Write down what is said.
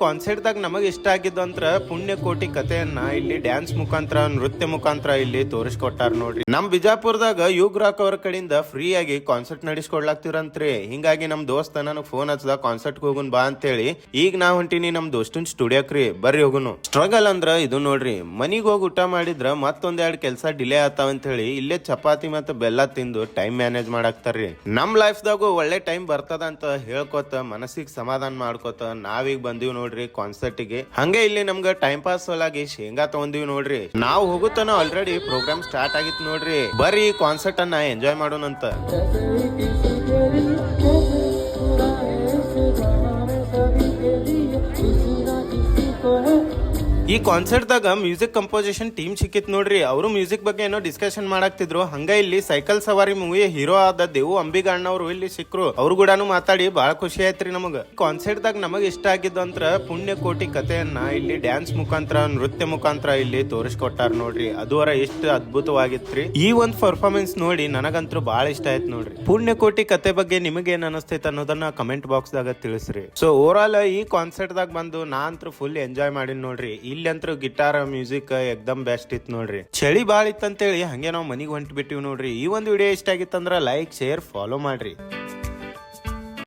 Concert ದಾಗ ನಮಗ್ ಇಷ್ಟ ಆಗಿದ್ದು ಅಂದ್ರ ಪುಣ್ಯಕೋಟಿ ಕಥೆಯನ್ನ ಇಲ್ಲಿ ಡ್ಯಾನ್ಸ್ ಮುಖಾಂತರ ನೃತ್ಯ ಮುಖಾಂತರ ಇಲ್ಲಿ ತೋರಿಸ್ಕೊಟ್ಟಾರ ನೋಡ್ರಿ. ನಮ್ ಬಿಜಾಪುರದಾಗ ಯುಗ್ ರಾಕ್ ಅವ್ರ ಕಡೆಯಿಂದ ಫ್ರೀ ಆಗಿ ಕಾನ್ಸರ್ಟ್ ನಡೆಸ್ಕೊಡ್ಲಾಕ್ತಿರಂತ್ರಿ. ಹಿಂಗಾಗಿ ನಮ್ ದೋಸ್ತ ನನಗ್ ಫೋನ್ ಹಚ್ಚದ ಕಾನ್ಸರ್ಟ್ ಹೋಗುನ್ ಬಾ ಅಂತ ಹೇಳಿ ಈಗ ನಾ ಹೊಂಟಿನಿ ನಮ್ ದೋಸ್ತನ್ ಸ್ಟುಡಿಯೋಕ್ರಿ, ಬರ್ರಿ ಹೋಗುನು. ಸ್ಟ್ರಗಲ್ ಅಂದ್ರ ಇದು ನೋಡ್ರಿ, ಮನಿಗ್ ಹೋಗಿ ಊಟ ಮಾಡಿದ್ರ ಮತ್ತೊಂದೆರಡ್ ಕೆಲ್ಸ ಡಿಲೇ ಆತಾವ ಅಂತ ಹೇಳಿ ಇಲ್ಲೇ ಚಪಾತಿ ಮತ್ತ ಬೆಲ್ಲ ತಿಂದು ಟೈಮ್ ಮ್ಯಾನೇಜ್ ಮಾಡಾಕ್ತಾರ್ರಿ. ನಮ್ ಲೈಫ್ ದಾಗು ಒಳ್ಳೆ ಟೈಮ್ ಬರ್ತದ ಅಂತ ಹೇಳ್ಕೊತ ಮನಸ್ಸಿಗೆ ಸಮಾಧಾನ ಮಾಡ್ಕೋತ ನಾವೀಗ ಬಂದಿವ್ ನೋಡ್ರಿ ಕಾನ್ಸರ್ಟ್ ಗೆ. ಹಂಗೆ ಇಲ್ಲಿ ನಮ್ಗ ಟೈಮ್ ಪಾಸ್ ಸಲುವಾಗಿ ಶೇಂಗಾ ತಗೊಂಡಿವ್ ನೋಡ್ರಿ. ನಾವ್ ಹೋಗುತ್ತಾನ ಆಲ್ರೆಡಿ ಪ್ರೋಗ್ರಾಮ್ ಸ್ಟಾರ್ಟ್ ಆಗಿತ್ ನೋಡ್ರಿ. ಬರ್ರಿ ಕಾನ್ಸರ್ಟ್ ಅನ್ನ ಎಂಜಾಯ್ ಮಾಡೋಣಂತ. ಈ ಕಾನ್ಸರ್ಟ್ ದಾಗ ಮ್ಯೂಸಿಕ್ ಕಂಪೋಸಿಷನ್ ಟೀಮ್ ಸಿಕ್ಕಿತ್ ನೋಡ್ರಿ. ಅವರು ಮ್ಯೂಸಿಕ್ ಬಗ್ಗೆ ಏನೋ ಡಿಸ್ಕಷನ್ ಮಾಡಾಕ್ತಿದ್ರು. ಹಂಗ ಇಲ್ಲಿ ಸೈಕಲ್ ಸವಾರಿ ಮೂವಿ ಹೀರೋ ಆದ ದೇವು ಅಂಬಿಗಣ್ಣ ಅವರು ಇಲ್ಲಿ ಸಿಕ್ರು. ಅವ್ರು ಕೂಡಾನು ಮಾತಾಡಿ ಬಹಳ ಖುಷಿ ಆಯ್ತ್ರಿ ನಮಗ. ಕಾನ್ಸರ್ಟ್ ದಾಗ ನಮಗ್ ಇಷ್ಟ ಆಗಿದ್ದು ಅಂದ್ರ ಪುಣ್ಯಕೋಟಿ ಕಥೆಯನ್ನ ಇಲ್ಲಿ ಡ್ಯಾನ್ಸ್ ಮುಖಾಂತರ ನೃತ್ಯ ಮುಖಾಂತರ ಇಲ್ಲಿ ತೋರಿಸ್ಕೊಟ್ಟಾರ ನೋಡ್ರಿ. ಅದುವರ ಎಷ್ಟು ಅದ್ಭುತವಾಗಿತ್ರಿ. ಈ ಒಂದ್ ಪರ್ಫಾರ್ಮೆನ್ಸ್ ನೋಡಿ ನನಗಂತೂ ಬಹಳ ಇಷ್ಟ ಆಯ್ತು ನೋಡ್ರಿ. ಪುಣ್ಯಕೋಟಿ ಕತೆ ಬಗ್ಗೆ ನಿಮಗೆ ಏನ್ ಅನಿಸ್ತೈತೆ ಅನ್ನೋದನ್ನ ಕಮೆಂಟ್ ಬಾಕ್ಸ್ ದಾಗ ತಿಳಿಸ್ರಿ. ಸೊ ಓವರ್ ಆಲ್ ಈ ಕಾನ್ಸರ್ಟ್ ದಾಗ ಬಂದು ನಾ ಅಂತೂ ಫುಲ್ ಎಂಜಾಯ್ ಮಾಡಿನ್ ನೋಡ್ರಿ. ಇಲ್ಲಿ ಅಂತೂ ಗಿಟಾರ್ ಮ್ಯೂಸಿಕ್ ಎಕ್ದಮ್ ಬೆಸ್ಟ್ ಇತ್ತು ನೋಡ್ರಿ. ಚಳಿ ಬಾಳ ಇತ್ತಂತೇಳಿ ಹಂಗೆ ನಾವು ಮನಿಗ್ ಹೊಂಟ್ ಬಿಟ್ಟಿವ್ ನೋಡ್ರಿ. ಈ ಒಂದು ವಿಡಿಯೋ ಇಷ್ಟ ಆಗಿತ್ತಂದ್ರ ಲೈಕ್ ಶೇರ್ ಫಾಲೋ ಮಾಡ್ರಿ.